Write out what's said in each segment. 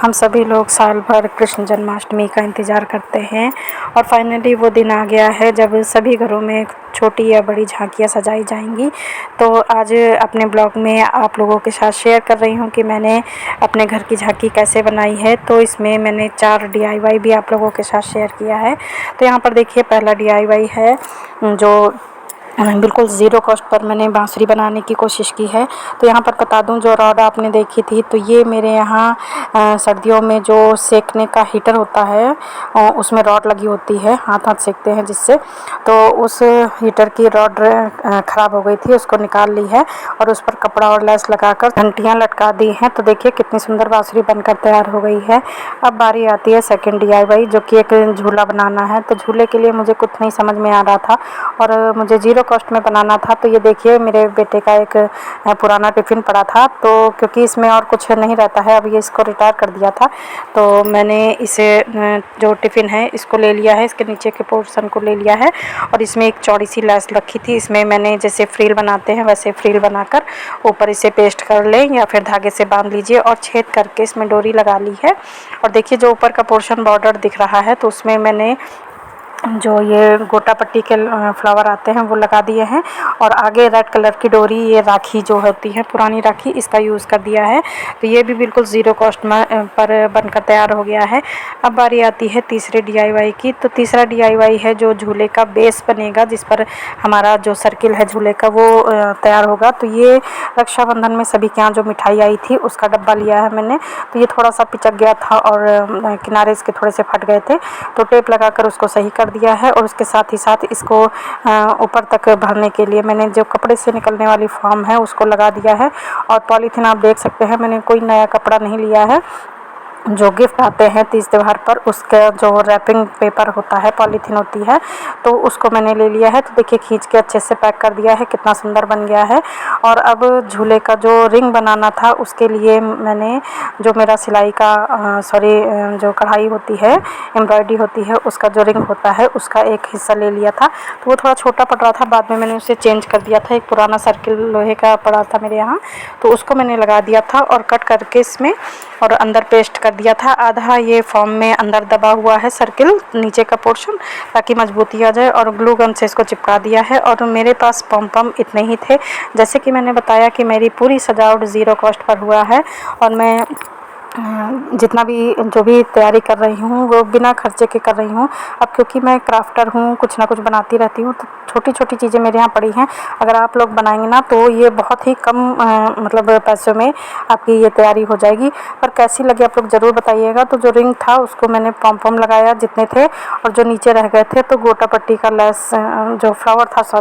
हम सभी लोग साल भर कृष्ण जन्माष्टमी का इंतज़ार करते हैं और फाइनली वो दिन आ गया है जब सभी घरों में छोटी या बड़ी झांकियाँ सजाई जाएंगी। तो आज अपने ब्लॉग में आप लोगों के साथ शेयर कर रही हूँ कि मैंने अपने घर की झांकी कैसे बनाई है। तो इसमें मैंने 4 DIY भी आप लोगों के साथ शेयर किया है। तो यहाँ पर देखिए पहला DIY है जो बिल्कुल ज़ीरो कॉस्ट पर मैंने बांसुरी बनाने की कोशिश की है। तो यहाँ पर बता दूँ, जो रॉड आपने देखी थी तो ये मेरे यहाँ सर्दियों में जो सेकने का हीटर होता है उसमें रॉड लगी होती है, हाथ हाथ सेकते हैं जिससे। तो उस हीटर की रॉड ख़राब हो गई थी, उसको निकाल ली है और उस पर कपड़ा और लेस लगाकर घंटियाँ लटका दी हैं। तो देखिए कितनी सुंदर बांसुरी बनकर तैयार हो गई है। अब बारी आती है सेकंड DIY, जो कि एक झूला बनाना है। तो झूले के लिए मुझे कुछ नहीं समझ में आ रहा था और मुझे ज़ीरो कॉस्ट में बनाना था। तो ये देखिए मेरे बेटे का एक पुराना टिफ़िन पड़ा था, तो क्योंकि इसमें और कुछ नहीं रहता है, अब ये इसको रिटायर कर दिया था, तो मैंने इसे जो टिफ़िन है इसको ले लिया है, इसके नीचे के पोर्शन को ले लिया है और इसमें एक चौड़ी सी लेस रखी थी। इसमें मैंने जैसे फ्रिल बनाते हैं वैसे फ्रिल बनाकर ऊपर इसे पेस्ट कर लें या फिर धागे से बांध लीजिए और छेद करके इसमें डोरी लगा ली है। और देखिए जो ऊपर का पोर्शन बॉर्डर दिख रहा है तो उसमें मैंने जो ये गोटा पट्टी के फ्लावर आते हैं वो लगा दिए हैं और आगे रेड कलर की डोरी, ये राखी जो होती है पुरानी राखी, इसका यूज़ कर दिया है। तो ये भी बिल्कुल ज़ीरो कॉस्ट में पर बनकर तैयार हो गया है। अब बारी आती है तीसरे DIY की। तो तीसरा DIY है जो झूले का बेस बनेगा, जिस पर हमारा जो सर्किल है झूले का वो तैयार होगा। तो ये रक्षाबंधन में सभी के यहाँ जो मिठाई आई थी उसका डब्बा लिया है मैंने। तो ये थोड़ा सा पिचक गया था और किनारे इसके थोड़े से फट गए थे, तो टेप लगाकर उसको सही कर दिया है। और उसके साथ ही साथ इसको ऊपर तक भरने के लिए मैंने जो कपड़े से निकलने वाली फॉर्म है उसको लगा दिया है। और पॉलीथीन आप देख सकते हैं, मैंने कोई नया कपड़ा नहीं लिया है। जो गिफ्ट आते हैं तीज त्यौहार पर उसका जो रैपिंग पेपर होता है, पॉलीथीन होती है, तो उसको मैंने ले लिया है। तो देखिए खींच के अच्छे से पैक कर दिया है, कितना सुंदर बन गया है। और अब झूले का जो रिंग बनाना था उसके लिए मैंने जो मेरा सिलाई का जो कढ़ाई होती है, एम्ब्रॉयडरी होती है, उसका जो रिंग होता है उसका एक हिस्सा ले लिया था। तो वो थोड़ा छोटा पड़ रहा था, बाद में मैंने उसे चेंज कर दिया था। एक पुराना सर्किल लोहे का पड़ा था मेरे यहाँ, तो उसको मैंने लगा दिया था और कट करके इसमें और अंदर पेस्ट कर दिया था। आधा ये फॉर्म में अंदर दबा हुआ है सर्किल, नीचे का पोर्शन, ताकि मजबूती आ जाए, और ग्लू गन से इसको चिपका दिया है। और मेरे पास पम इतने ही थे। जैसे कि मैंने बताया कि मेरी पूरी सजावट ज़ीरो कॉस्ट पर हुआ है और मैं जितना भी जो भी तैयारी कर रही हूँ वो बिना खर्चे के कर रही हूँ। अब क्योंकि मैं क्राफ्टर हूँ, कुछ ना कुछ बनाती रहती हूँ, तो छोटी छोटी चीज़ें मेरे यहाँ पड़ी हैं। अगर आप लोग बनाएंगे ना तो ये बहुत ही कम मतलब पैसों में आपकी ये तैयारी हो जाएगी। पर कैसी लगी आप लोग ज़रूर बताइएगा। तो जो रिंग था उसको मैंने पम लगाया जितने थे, और जो नीचे रह गए थे तो गोटा पट्टी का लेस जो फ्लावर था,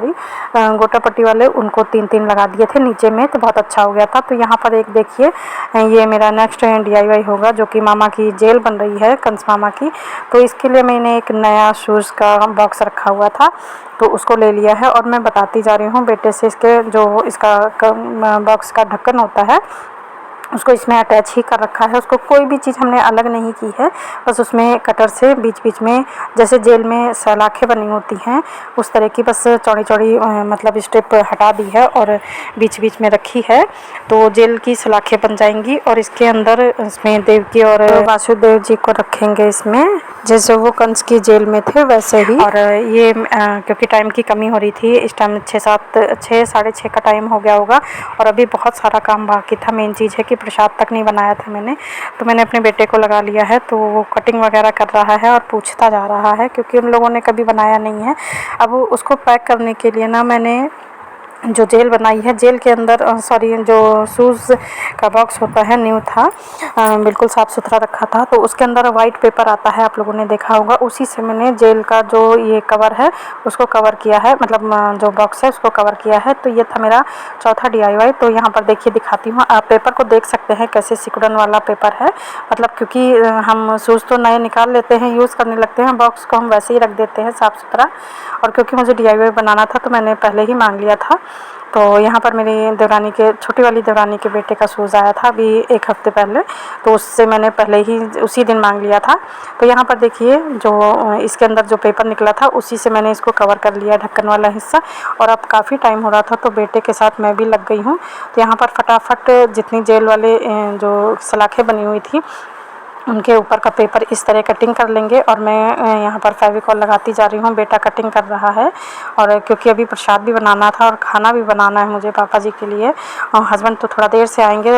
गोटा पट्टी वाले, उनको 3-3 लगा दिए थे नीचे में, तो बहुत अच्छा हो गया था। तो यहाँ पर एक देखिए ये मेरा नेक्स्ट DIY होगा, जो कि मामा की जेल बन रही है, कंस मामा की। तो इसके लिए मैंने एक नया शूज़ का बॉक्स रखा हुआ था, तो उसको ले लिया है और मैं बताती जा रही हूँ बेटे से। इसके जो इसका बॉक्स का ढक्कन होता है उसको इसमें अटैच ही कर रखा है। उसको कोई भी चीज़ हमने अलग नहीं की है, बस उसमें कटर से बीच बीच में जैसे जेल में सलाखें बनी होती हैं उस तरह की बस चौड़ी चौड़ी मतलब स्ट्रिप हटा दी है और बीच बीच में रखी है। तो जेल की सलाखें बन जाएंगी और इसके अंदर इसमें देवकी और वासुदेव जी को रखेंगे इसमें, जैसे वो कंस की जेल में थे वैसे ही। और ये क्योंकि टाइम की कमी हो रही थी, इस टाइम 6 साढ़े 6 का टाइम हो गया होगा और अभी बहुत सारा काम बाकी था। मेन चीज़ है कि प्रसाद तक नहीं बनाया था मैंने, तो मैंने अपने बेटे को लगा लिया है। तो वो कटिंग वगैरह कर रहा है और पूछता जा रहा है, क्योंकि उन लोगों ने कभी बनाया नहीं है। अब उसको पैक करने के लिए ना मैंने जो जेल बनाई है, जेल के अंदर जो शूज़ का बॉक्स होता है न्यू था, बिल्कुल साफ़ सुथरा रखा था। तो उसके अंदर वाइट पेपर आता है, आप लोगों ने देखा होगा, उसी से मैंने जेल का जो ये कवर है उसको कवर किया है, मतलब जो बॉक्स है उसको कवर किया है। तो ये था मेरा चौथा DIY। तो यहाँ पर देखिए दिखाती हूँ, आप पेपर को देख सकते हैं कैसे सिकुड़न वाला पेपर है। मतलब क्योंकि हम शूज़ तो नए निकाल लेते हैं, यूज़ करने लगते हैं, बॉक्स को हम वैसे ही रख देते हैं साफ़ सुथरा। और क्योंकि मुझे DIY बनाना था तो मैंने पहले ही मांग लिया था। तो यहाँ पर मेरी देवरानी के, छोटी वाली देवरानी के बेटे का शूज़ आया था अभी 1 हफ़्ते पहले, तो उससे मैंने पहले ही उसी दिन मांग लिया था। तो यहाँ पर देखिए जो इसके अंदर जो पेपर निकला था उसी से मैंने इसको कवर कर लिया, ढक्कन वाला हिस्सा। और अब काफ़ी टाइम हो रहा था तो बेटे के साथ मैं भी लग गई हूँ। तो यहाँ पर फटाफट जितनी जेल वाले जो सलाखें बनी हुई थी उनके ऊपर का पेपर इस तरह कटिंग कर लेंगे। और मैं यहाँ पर फेविकॉल लगाती जा रही हूँ, बेटा कटिंग कर रहा है। और क्योंकि अभी प्रसाद भी बनाना था और खाना भी बनाना है मुझे पापा जी के लिए। और हस्बैंड तो थोड़ा देर से आएंगे,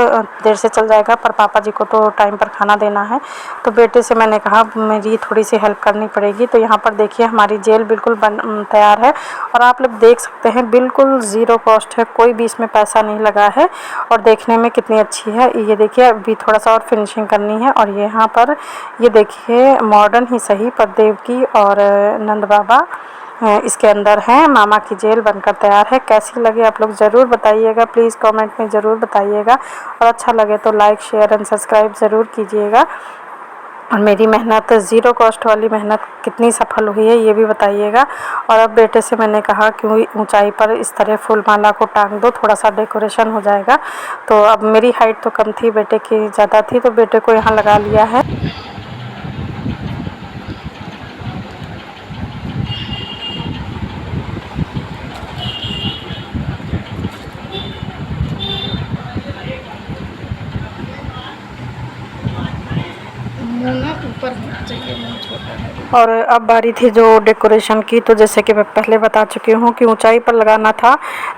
देर से चल जाएगा, पर पापा जी को तो टाइम पर खाना देना है। तो बेटे से मैंने कहा मेरी थोड़ी सी हेल्प करनी पड़ेगी। तो यहाँ पर देखिए हमारी जेल बिल्कुल तैयार है। और आप लोग देख सकते हैं बिल्कुल ज़ीरो कॉस्ट है, कोई भी इसमें पैसा नहीं लगा है। और देखने में कितनी अच्छी है। ये देखिए अभी थोड़ा सा और फिनिशिंग करनी है। और यहाँ पर ये देखिए मॉडर्न ही सही पर देव की और नंद बाबा इसके अंदर हैं। मामा की जेल बनकर तैयार है। कैसी लगे आप लोग ज़रूर बताइएगा, प्लीज़ कमेंट में ज़रूर बताइएगा। और अच्छा लगे तो लाइक शेयर एंड सब्सक्राइब ज़रूर कीजिएगा। और मेरी मेहनत ज़ीरो कॉस्ट वाली मेहनत कितनी सफल हुई है ये भी बताइएगा। और अब बेटे से मैंने कहा कि ऊंचाई पर इस तरह फूल माला को टांग दो, थोड़ा सा डेकोरेशन हो जाएगा। तो अब मेरी हाइट तो कम थी, बेटे की ज़्यादा थी, तो बेटे को यहाँ लगा लिया है। ऊपर होना चाहिए, मुँह छोटा है। और अब बारी थी जो डेकोरेशन की। तो जैसे कि मैं पहले बता चुकी हूँ कि ऊंचाई पर लगाना था,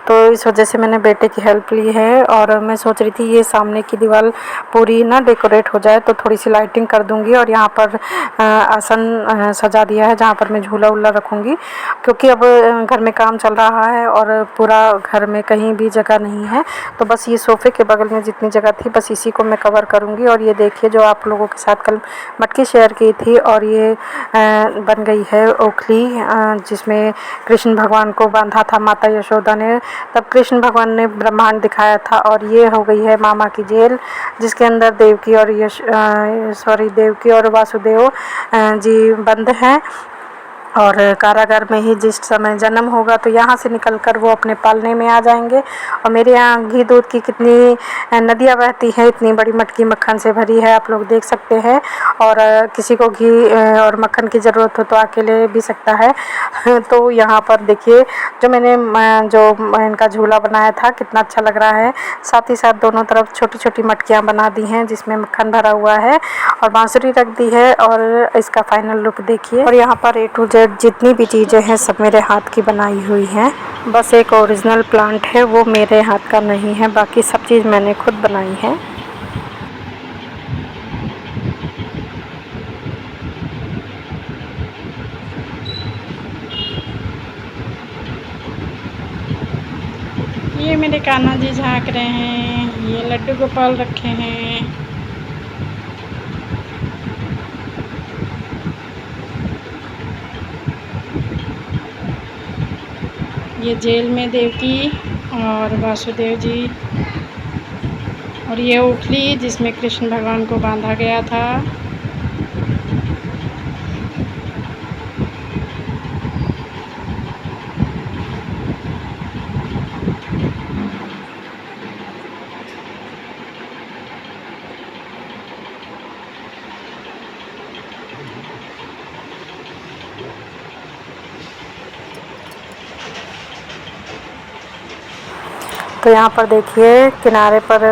तो इस वजह से मैंने बेटे की हेल्प ली है। और मैं सोच रही थी ये सामने की दीवार पूरी ना डेकोरेट हो जाए तो थोड़ी सी लाइटिंग कर दूंगी। और यहाँ पर आसन सजा दिया है जहाँ पर मैं झूला वूला रखूँगी, क्योंकि अब घर में काम चल रहा है और पूरा घर में कहीं भी जगह नहीं है। तो बस ये सोफ़े के बगल में जितनी जगह थी बस इसी को मैं कवर करूँगी। और ये देखिए जो आप लोगों के साथ कल मटकी शेयर की थी, और ये बन गई है ओखली जिसमें कृष्ण भगवान को बांधा था माता यशोदा ने। तब कृष्ण भगवान ने ब्रह्मांड दिखाया था। और ये हो गई है मामा की जेल, जिसके अंदर देवकी और देवकी और वासुदेव जी बंद हैं। और कारागार में ही जिस समय जन्म होगा तो यहाँ से निकलकर वो अपने पालने में आ जाएंगे। और मेरे यहाँ घी दूध की कितनी नदियाँ बहती हैं, इतनी बड़ी मटकी मक्खन से भरी है, आप लोग देख सकते हैं। और किसी को घी और मक्खन की ज़रूरत हो तो आके ले भी सकता है। तो यहाँ पर देखिए जो मैंने जो इनका झूला बनाया था कितना अच्छा लग रहा है। साथ ही साथ दोनों तरफ छोटी छोटी मटकियाँ बना दी हैं जिसमें मक्खन भरा हुआ है, और बांसुरी रख दी है। और इसका फाइनल लुक देखिए। और यहाँ पर A to Z जितनी भी चीज़ें हैं सब मेरे हाथ की बनाई हुई हैं। बस एक ओरिजिनल प्लांट है, वो मेरे हाथ का नहीं है, बाकी सब चीज़ मैंने खुद बनाई है। ये मेरे कान्हा जी झाँक रहे हैं, ये लड्डू गोपाल रखे हैं। ये जेल में देवकी और वासुदेव जी, और ये ओखली जिसमें कृष्ण भगवान को बांधा गया था। तो यहाँ पर देखिए किनारे पर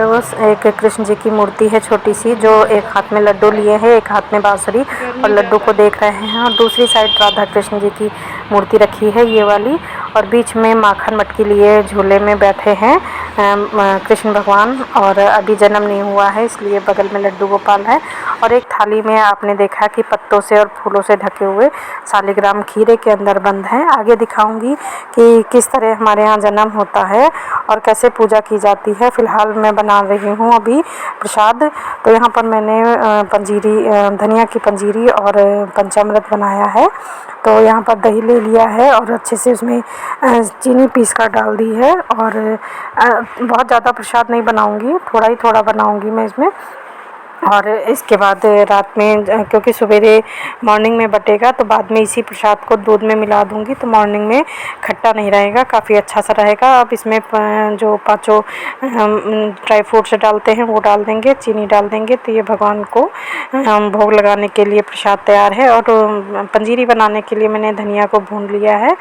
एक कृष्ण जी की मूर्ति है छोटी सी, जो एक हाथ में लड्डू लिए हैं, एक हाथ में बांसुरी, और लड्डू को देख रहे हैं। और दूसरी साइड राधा कृष्ण जी की मूर्ति रखी है ये वाली, और बीच में माखन मटकी लिए झूले में बैठे हैं कृष्ण भगवान। और अभी जन्म नहीं हुआ है इसलिए बगल में लड्डू गोपाल है। और एक थाली में आपने देखा कि पत्तों से और फूलों से ढके हुए शालिग्राम खीरे के अंदर बंद हैं। आगे दिखाऊंगी कि किस तरह हमारे यहाँ जन्म होता है और कैसे पूजा की जाती है। फ़िलहाल मैं बना रही हूँ अभी प्रसाद। तो यहाँ पर मैंने पंजीरी धनिया की पंजीरी और पंचामृत बनाया है। तो यहाँ पर दही ले लिया है और अच्छे से उसमें चीनी पीस कर डाल दी है। और बहुत ज़्यादा प्रसाद नहीं बनाऊँगी, थोड़ा ही थोड़ा बनाऊँगी मैं इसमें। और इसके बाद रात में क्योंकि सवेरे मॉर्निंग में बटेगा तो बाद में इसी प्रसाद को दूध में मिला दूंगी, तो मॉर्निंग में खट्टा नहीं रहेगा, काफ़ी अच्छा सा रहेगा। अब इसमें जो पांचों ड्राई फ्रूट्स डालते हैं वो डाल देंगे, चीनी डाल देंगे, तो ये भगवान को भोग लगाने के लिए प्रसाद तैयार है। और पंजीरी बनाने के लिए मैंने धनिया को भून लिया है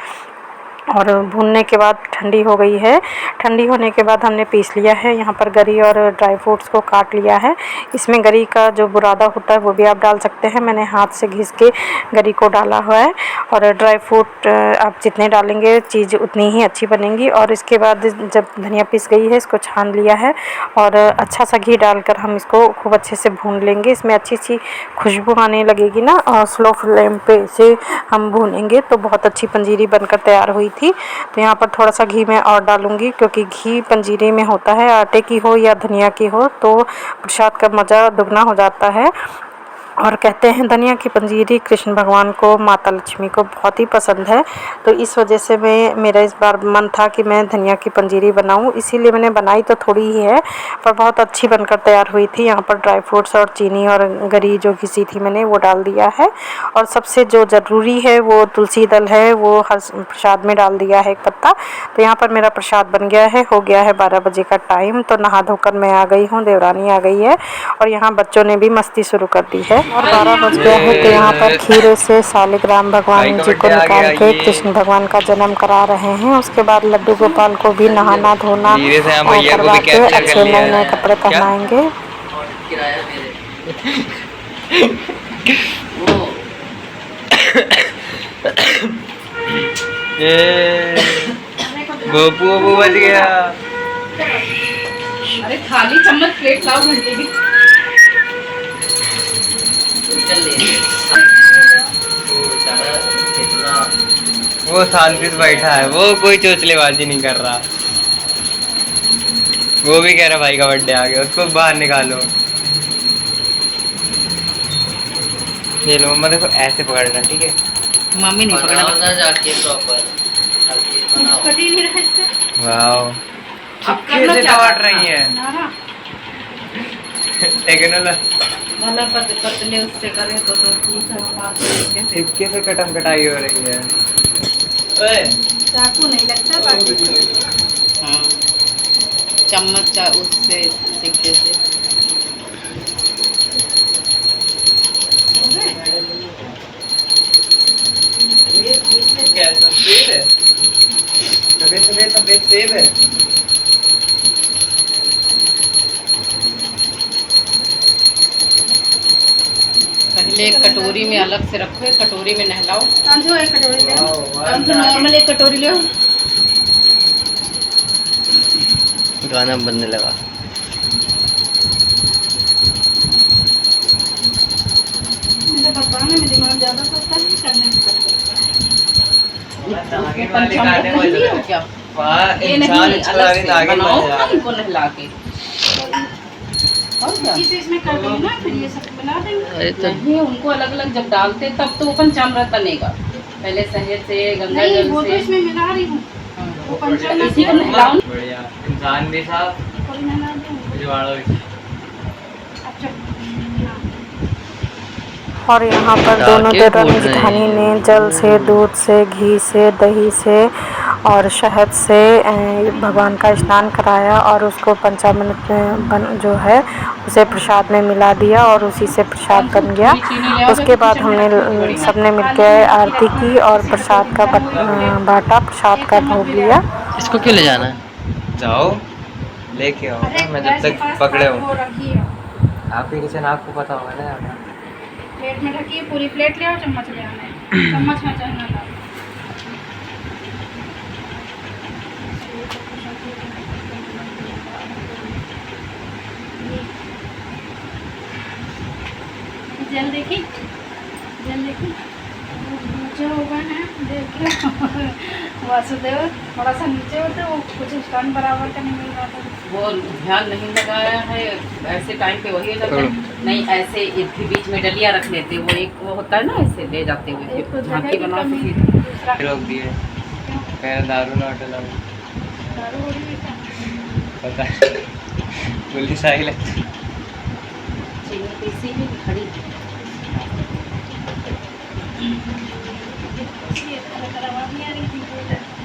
और भूनने के बाद ठंडी हो गई है। ठंडी होने के बाद हमने पीस लिया है। यहाँ पर गरी और ड्राई फ्रूट्स को काट लिया है। इसमें गरी का जो बुरादा होता है वो भी आप डाल सकते हैं। मैंने हाथ से घिस के गरी को डाला हुआ है। और ड्राई फ्रूट आप जितने डालेंगे चीज़ उतनी ही अच्छी बनेगी। और इसके बाद जब धनिया पिस गई है इसको छान लिया है और अच्छा सा घी डालकर हम इसको खूब अच्छे से भून लेंगे। इसमें अच्छी सी खुशबू आने लगेगी ना, और स्लो फ्लेम पे इसे हम भूनेंगे तो बहुत अच्छी पंजीरी बनकर तैयार हुई थी। तो यहाँ पर थोड़ा सा घी मैं और डालूँगी, क्योंकि घी पंजीरी में होता है, आटे की हो या धनिया की हो तो प्रसाद का मज़ा दुगना हो जाता है। और कहते हैं धनिया की पंजीरी कृष्ण भगवान को, माता लक्ष्मी को बहुत ही पसंद है। तो इस वजह से मेरा इस बार मन था कि मैं धनिया की पंजीरी बनाऊं, इसीलिए मैंने बनाई तो थोड़ी ही है पर बहुत अच्छी बनकर तैयार हुई थी। यहाँ पर ड्राई फ्रूट्स और चीनी और गरी जो घिसी थी मैंने वो डाल दिया है। और सबसे जो ज़रूरी है वो तुलसी दल है, वो हर प्रसाद में डाल दिया है एक पत्ता। तो यहाँ पर मेरा प्रसाद बन गया है। हो गया है 12 बजे का टाइम। तो नहा धोकर मैं आ गई हूँ, देवरानी आ गई है और यहाँ बच्चों ने भी मस्ती शुरू कर दी है। और 12 बज गया है। तो यहाँ पर खीरे से सालिग्राम भगवान जी को निकाल के कृष्ण भगवान का जन्म करा रहे हैं। उसके बाद लड्डू गोपाल को भी नहाना धोना करवा के अच्छे नए नए कपड़े पहनाएंगे। गोपू गोपू बच गया। अरे खाली चम्मच प्लेट लाओ घंटे भी वो शांति से बैठा है, वो कोई चोचलेबाजी नहीं कर रहा। वो भी कह रहा भाई का बर्थडे आ गया, उसको बाहर निकालो। ये लो मम्मा, देखो ऐसे पकड़ना, ठीक है? मम्मी नहीं पकड़ा जाके प्रॉपर कटी नहीं रहा इससे। वाओ, अब करना क्या काट रही है टेक्नोलॉजी। मतलब पतले उससे करें तो ठीक है। सिक्के से कटम कटाई हो रही है। ओए चाकू नहीं लगता बाकी हाँ चम्मच उससे सिक्के से क्या सफेद है? सफेद सफेद सफेद सेब है। पहले एक कटोरी में अलग से रखो, एक कटोरी में नहलाओ। एक कटोरी ले नॉर्मल एक कटोरी ले। गाना बनने लगा। बताने में दिमाग ज़्यादा सोचता है, करने में इनको नहला के इसमें कर देंगे ना, फिर ये सब बना देंगे। नहीं उनको अलग अलग जब डालते तब तो वो पंचामृत बनेगा। पहले शहद से गंगा नहीं जल वो तो से इसमें मिला रही हूँ, वो पंचामृत इसी को नहलाओ। बढ़िया इंसान भी साहब थोड़ी मिला दूँ। जुगाड़ो। अच्छा और यहाँ पर दोनों देवरानी जेठानी ने जल से, दूध से, घी से, दही से और शहद से भगवान का स्नान कराया और उसको पंचामृत में जो है उसे प्रसाद में मिला दिया और उसी से प्रसाद बन गया। उसके बाद हमने सबने मिलकर आरती की और प्रसाद का बाटा, प्रसाद का भोग लिया। इसको क्यों ले जाना है? जाओ लेके आओ ना, मैं जब तक पकड़े हूँ। आपके किचन आपको पता होगा ना। प्लेट में रखिए, पूरी प्लेट ले आओ, चम्मच ले आना है। चम्मच में चाहे ना डालो। जल देखी, जल देखी नीचे होगा ना, देखिए वासुदेव थोड़ा सा नीचे होते, वो कुछ स्टैंड बराबर का नहीं मिल रहा था। वो ध्यान नहीं लगाया है, ऐसे टाइम पे वही हो जाता है। नहीं ऐसे एक बीच में डलिया रख लेते, वो एक वो होता है ना, ऐसे ले जाते हुए एक तो झांकी जगह बना की के कमी, दूसरा रोक दिए, पहले दारू ना होटल दारू हो रही है क्या? पता है पुलिस आई लगती। चीनी पीसी भी खड़ी ये तरह आवाज़ नहीं आ रही थी,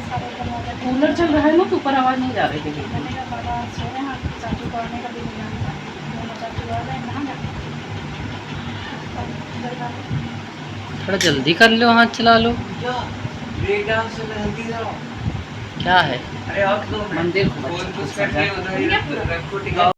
सारे दरवाजा कूलर चल रहा है ना तो ऊपर आवाज़ नहीं जा रही थी। मैंने कहा बाबा सो रहे हैं, चाचू को आने का भी नहीं जानता, दोनों चाचू आ रहे हैं, कहाँ जाते थोड़ा जल्दी कर लो, हाथ चला लो। ब्रेक डांस से जल्दी जाओ। क्या है? अरे आप तो मंदिर को फोन बच्चों को कुछ करके सजा- उधर ही रखो टिका।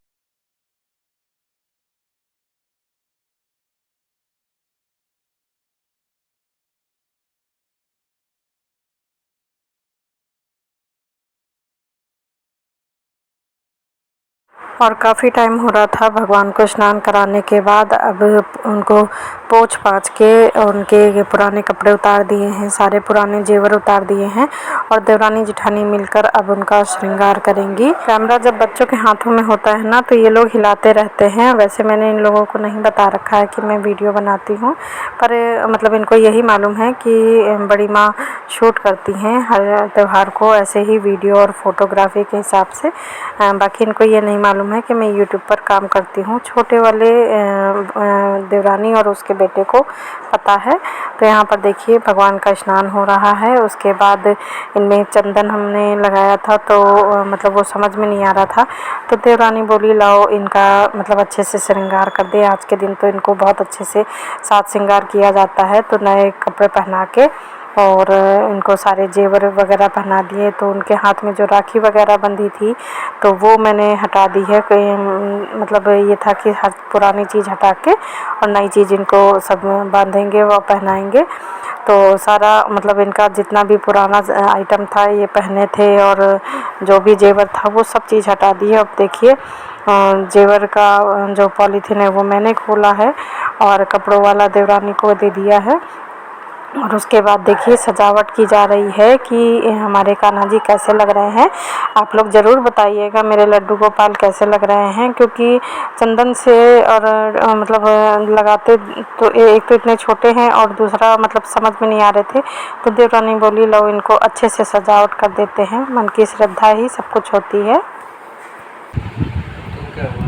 और काफ़ी टाइम हो रहा था भगवान को स्नान कराने के बाद अब उनको पोंछ पाछ के उनके पुराने कपड़े उतार दिए हैं, सारे पुराने जेवर उतार दिए हैं और देवरानी जेठानी मिलकर अब उनका श्रृंगार करेंगी। कैमरा जब बच्चों के हाथों में होता है ना तो ये लोग हिलाते रहते हैं। वैसे मैंने इन लोगों को नहीं बता रखा है कि मैं वीडियो बनाती हूँ, पर मतलब इनको यही मालूम है कि बड़ी माँ शूट करती हैं हर त्यौहार को ऐसे ही वीडियो और फोटोग्राफी के हिसाब से। बाकी इनको ये नहीं मालूम है कि मैं यूट्यूब पर काम करती हूँ। छोटे वाले देवरानी और उसके बेटे को पता है। तो यहाँ पर देखिए भगवान का स्नान हो रहा है। उसके बाद इनमें चंदन हमने लगाया था तो मतलब वो समझ में नहीं आ रहा था, तो देवरानी बोली लाओ इनका मतलब अच्छे से श्रृंगार कर दे। आज के दिन तो इनको बहुत अच्छे से साज श्रृंगार किया जाता है, तो नए कपड़े पहना के और इनको सारे जेवर वगैरह पहना दिए। तो उनके हाथ में जो राखी वगैरह बंधी थी तो वो मैंने हटा दी है। मतलब ये था कि हर पुरानी चीज़ हटा के और नई चीज़ इनको सब बांधेंगे व पहनाएंगे। तो सारा मतलब इनका जितना भी पुराना आइटम था ये पहने थे और जो भी जेवर था वो सब चीज़ हटा दी है। अब देखिए जेवर का जो पॉलीथीन है वो मैंने खोला है और कपड़ों वाला देवरानी को दे दिया है। और उसके बाद देखिए सजावट की जा रही है कि हमारे कान्हा जी कैसे लग रहे हैं। आप लोग ज़रूर बताइएगा मेरे लड्डू गोपाल कैसे लग रहे हैं, क्योंकि चंदन से और मतलब लगाते तो एक तो इतने छोटे हैं और दूसरा मतलब समझ में नहीं आ रहे थे। तो देवरानी बोली लो इनको अच्छे से सजावट कर देते हैं, मन की श्रद्धा ही सब कुछ होती है। तो क्या हुआ,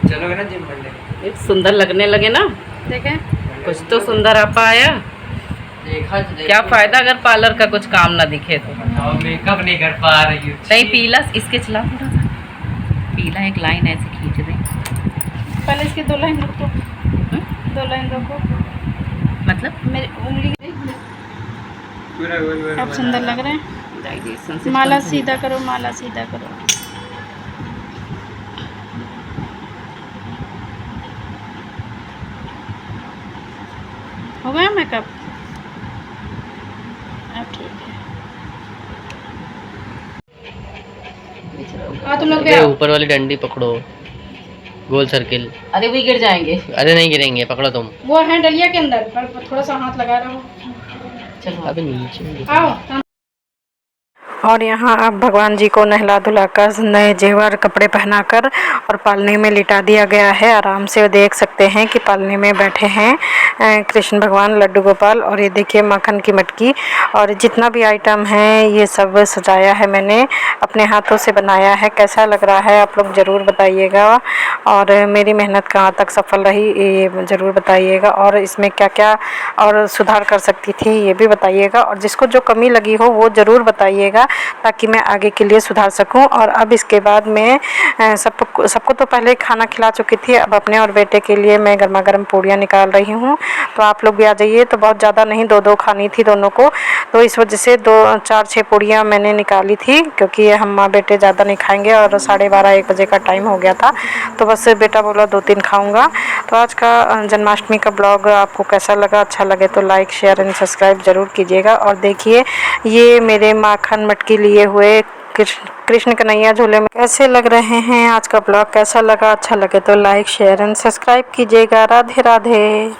चलोगे ना जिम करने? एक सुंदर लगने लगे ना, देखें कुछ तो सुंदर आ पाया। देखा तो क्या फायदा अगर पार्लर का कुछ काम ना दिखे तो। बताओ मेकअप नहीं कर पा रही हूँ। नहीं पीला इसके चला थोड़ा सा पीला एक लाइन ऐसे खींच दे। पहले इसकी 2 लाइन रखो, 2 लाइन रखो। मतलब मेरी उंगली पूरा गोल गोल अब सुंदर लग रहे हैं। माला सीधा करो, माला सीधा करो। हो गया मेकअप? अब ठीक है। तुम लोग भी अरे आओ। ऊपर वाली डंडी पकड़ो, गोल सर्किल। अरे वही गिर जाएंगे। अरे नहीं गिरेंगे, पकड़ो तुम। वो है डलिया के अंदर, पर थोड़ा सा हाथ लगा रहा हो। चलो अबे नीचे आओ। और यहाँ अब भगवान जी को नहला धुलाकर नए जेवर कपड़े पहनाकर और पालने में लिटा दिया गया है। आराम से देख सकते हैं कि पालने में बैठे हैं कृष्ण भगवान लड्डू गोपाल। और ये देखिए माखन की मटकी और जितना भी आइटम है ये सब सजाया है, मैंने अपने हाथों से बनाया है। कैसा लग रहा है आप लोग ज़रूर बताइएगा और मेरी मेहनत कहाँ तक सफल रही ये ज़रूर बताइएगा। और इसमें क्या क्या और सुधार कर सकती थी ये भी बताइएगा, और जिसको जो कमी लगी हो वो ज़रूर बताइएगा ताकि मैं आगे के लिए सुधार सकूं। और अब इसके बाद मैं सबको तो पहले खाना खिला चुकी थी, अब अपने और बेटे के लिए मैं गर्मा गर्म पूड़ियाँ निकाल रही हूँ। तो आप लोग भी आ जाइए। तो बहुत ज़्यादा नहीं, 2-2 खानी थी दोनों को, तो इस वजह से 4-6 पूड़ियाँ मैंने निकाली थी, क्योंकि हम माँ बेटे ज़्यादा नहीं खाएंगे और 12:30-1 बजे का टाइम हो गया था। तो बस बेटा बोला 2-3 खाऊँगा। तो आज का जन्माष्टमी का ब्लॉग आपको कैसा लगा? अच्छा लगे तो लाइक शेयर एंड सब्सक्राइब ज़रूर कीजिएगा। और देखिए ये मेरे माखन मटकी लिए हुए कृष्ण कन्हैया झूले में कैसे लग रहे हैं। आज का ब्लॉग कैसा लगा? अच्छा लगे तो लाइक शेयर एंड सब्सक्राइब कीजिएगा। राधे राधे।